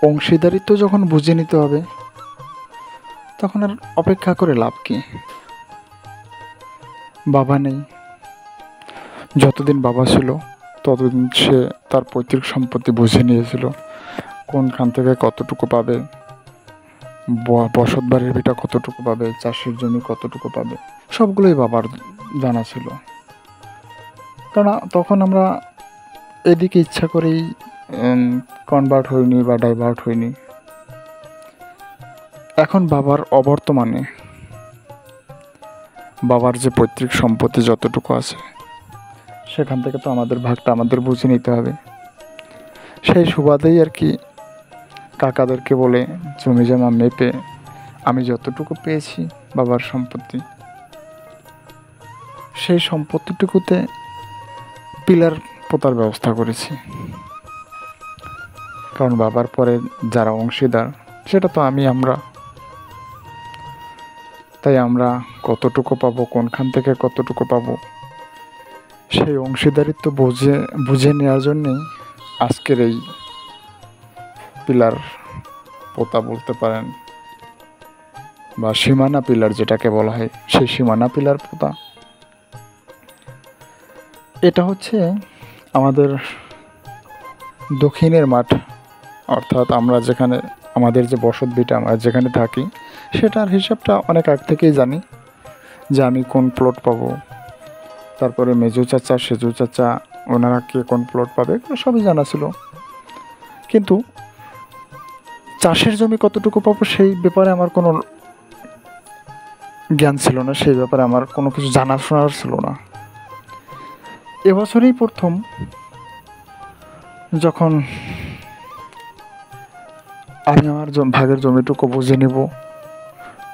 অংশীদারিত্ব যখন বুঝে নিতে হবে, তখন আর অপেক্ষা করে লাভ কি? বাবা নেই, যতদিন বাবা ছিল ততদিন সে তার পৈতৃক সম্পত্তি বুঝে নিয়েছিল, কোনখান থেকে কতটুকু পাবে, বসত বাড়ির ভিটা কতটুকু পাবে, চাষের জমি কতটুকু পাবে, সবগুলোই বাবার জানা ছিল। কারণ তখন আমরা এদিকে ইচ্ছা করেই কনভার্ট হইনি বা ডাইভার্ট হইনি। এখন বাবার অবর্তমানে বাবার যে পৈতৃক সম্পত্তি যতটুকু আছে, সেখান থেকে তো আমাদের ভাগটা আমাদের বুঝে নিতে হবে। সেই সুবাদেই আর কি কাকাদেরকে বলে জমি জমা মেপে আমি যতটুকু পেয়েছি বাবার সম্পত্তি, সেই সম্পত্তিটুকুতে পিলার পোতার ব্যবস্থা করেছি। কারণ বাবার পরে যারা অংশীদার সেটা তো আমরা, তাই আমরা কতটুকু পাবো, কোনখান থেকে কতটুকু পাবো, সেই অংশীদারিত্ব বুঝে নেওয়ার জন্যেই আজকের এই পিলার পোতা বলতে পারেন, বা সীমানা পিলার যেটাকে বলা হয়, সেই সীমানা পিলার পোতা। এটা হচ্ছে আমাদের দক্ষিণের মাঠ, অর্থাৎ আমরা যেখানে আমাদের যে বসত ভিটা আমরা যেখানে থাকি, সেটার হিসাবটা অনেক আগ থেকেই জানি যে আমি কোন প্লট পাবো, তারপরে মেজো চাচা সেজো চাচা ওনারা কে কোন প্লট পাবে, এগুলো সবই জানা ছিল। কিন্তু চাষের জমি কতটুকু পাবো সেই ব্যাপারে আমার কোনো জ্ঞান ছিল না, সেই ব্যাপারে আমার কোনো কিছু জানাশোনার ছিল না। এবছরেই প্রথম যখন আমি আমার ভাগের জমিটুকু বুঝে নিব,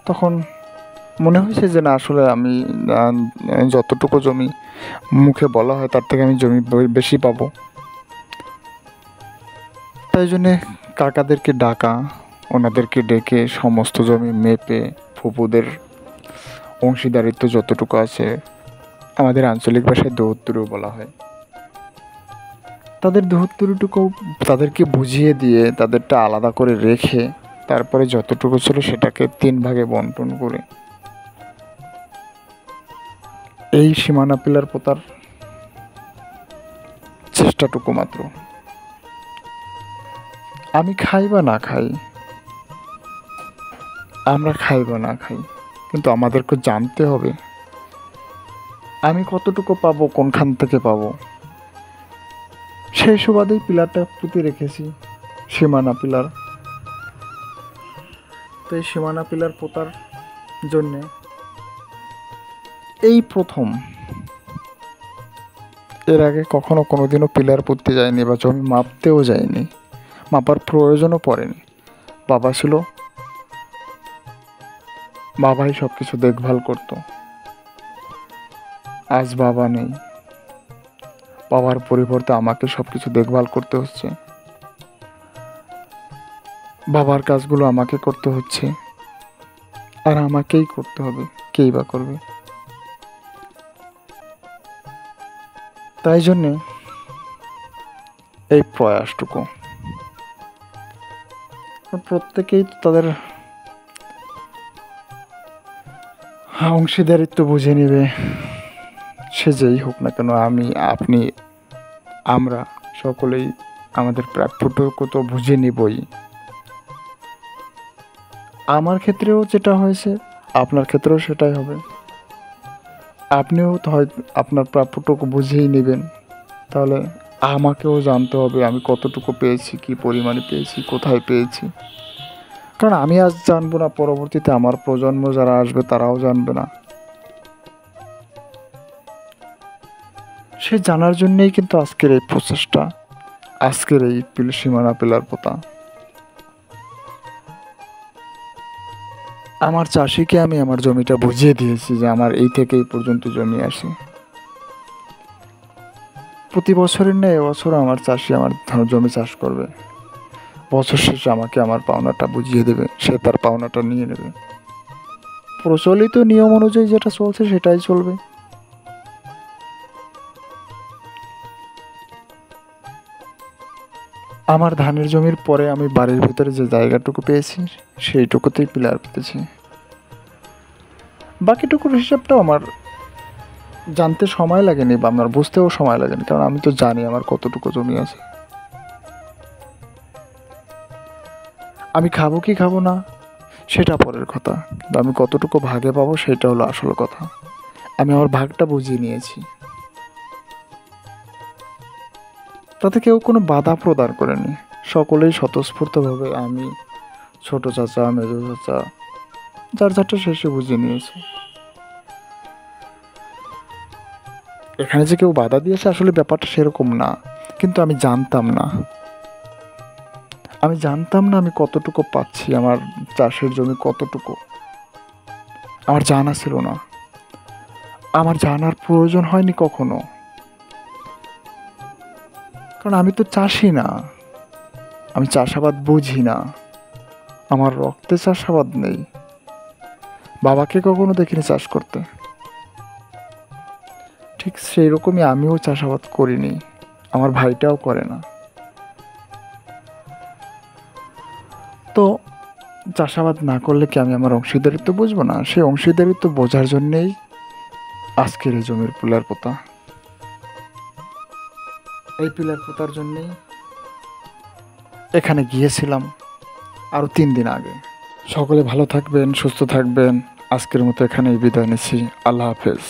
তখন মনে হয়েছে যে না, আসলে আমি যতটুকু জমি মুখে বলা হয় তার থেকে আমি জমি বেশি পাবো। তাই জন্যে কাকাদেরকে ডাকা, ওনাদেরকে ডেকে সমস্ত জমি মেপে ফুপুদের অংশীদারিত্ব যতটুকু আছে, আমাদের আঞ্চলিক ভাষায় দৌত্তরও বলা হয়, তাদের দৌত্তরটুকু তাদেরকে বুঝিয়ে দিয়ে তাদেরটা আলাদা করে রেখে তারপরে যতটুকু ছিল সেটাকে 3 ভাগে বন্টন করে এই সীমানা পিলার পোতার চেষ্টাটুকু মাত্র। আমি খাই বা না খাই, আমরা খাই বা না খাই, কিন্তু আমাদেরকে জানতে হবে আমি কতটুকু পাবো, কোনখান থেকে পাবো। সেই সুবাদেই পিলারটা পুঁতে রেখেছি, সীমানা পিলার। তো এই সীমানা পিলার পোতার জন্যে এই প্রথম, এর আগে কখনো কোনোদিনও পিলার পুঁততে যায়নি বা জমি মাপতেও যায়নি, মাপার প্রয়োজনও পড়েনি। বাবা ছিল, বাবাই সব কিছু দেখভাল করত। আজ বাবা নেই, বাবার পরিবর্তে আমাকে সব কিছু দেখভাল করতে হচ্ছে, বাবার কাজগুলো আমাকে করতে হচ্ছে, আর আমাকেই করতে হবে, কেই বা করবে। তাই জন্যে এই প্রয়াসটুকু প্রত্যেকেই তাদের অংশীদারিত্ব বুঝে নেবে, সে যেই হোক না কেন, আমি আপনি আমরা সকলেই আমাদের প্রাপ্যটুকু তো বুঝে নিবই। আমার ক্ষেত্রেও যেটা হয়েছে আপনার ক্ষেত্রেও সেটাই হবে, আপনিও তো হয়তো আপনার প্রাপ্যটুকু বুঝেই নেবেন। তাহলে আমাকেও জানতে হবে আমি কতটুকু পেয়েছি, কী পরিমাণে পেয়েছি, কোথায় পেয়েছি। কারণ আমি আজ জানবো না, পরবর্তীতে আমার প্রজন্ম যারা আসবে তারাও জানবে না। সে জানার জন্যেই কিন্তু আজকের এই প্রচেষ্টা, আজকের এই সীমানা পিলার পোতা। আমার চাষিকে আমি আমার জমিটা বুঝিয়ে দিয়েছি যে আমার এই থেকে এই পর্যন্ত জমি আসে। প্রতি বছরের নেই এবছর আমার চাষি আমার জমি চাষ করবে, বছর শেষে আমাকে আমার পাওনাটা বুঝিয়ে দেবে, সে তার পাওনাটা নিয়ে নেবে। প্রচলিত নিয়ম অনুযায়ী যেটা চলছে সেটাই চলবে। আমার ধানের জমির পরে আমি বাড়ির ভিতরে যে জায়গাটুকু পেয়েছি সেইটুকুতেই পিলার পেতেছি। বাকিটুকুর হিসাবটাও আমার জানতে সময় লাগেনি বা আপনার বুঝতেও সময় লাগেনি, কারণ আমি তো জানি আমার কতটুকু জমি আছে। আমি খাবো কি খাবো না সেটা পরের কথা, কিন্তু আমি কতটুকু ভাগে পাবো সেটা হলো আসল কথা। আমি আমার ভাগটা বুঝিয়ে নিয়েছি, তাতে কেউ কোনো বাধা প্রদান করেনি। সকলেই স্বতঃস্ফূর্তভাবে আমি, ছোট চাচা, মেজো চাচা, যার যারটা শেষে বুঝিয়ে নিয়েছে। এখানে যে কেউ বাধা দিয়েছে আসলে ব্যাপারটা সেরকম না, কিন্তু আমি জানতাম না আমি কতটুকু পাচ্ছি, আমার চাষের জমি কতটুকু আমার জানা ছিল না। আমার জানার প্রয়োজন হয়নি কখনো, কারণ আমি তো চাষি না, আমি চাষাবাদ বুঝি না, আমার রক্তে চাষাবাদ নেই, বাবাকে কখনো দেখিনি চাষ করতে। ঠিক সেই রকমই আমিও চাষাবাদ করিনি, আমার ভাইটাও করে না। তো চাষাবাদ না করলে কি আমি আমার অংশীদারিত্ব বুঝবো না? সেই অংশীদারিত্ব বোঝার জন্যেই আজকের এই জমির পিলার পোতা। এই পিলার পোতার জন্যেই এখানে গিয়েছিলাম আরও 3 দিন আগে। সকলে ভালো থাকবেন, সুস্থ থাকবেন। আজকের মতো এখানেই বিদায় নিচ্ছি। আল্লাহ হাফেজ।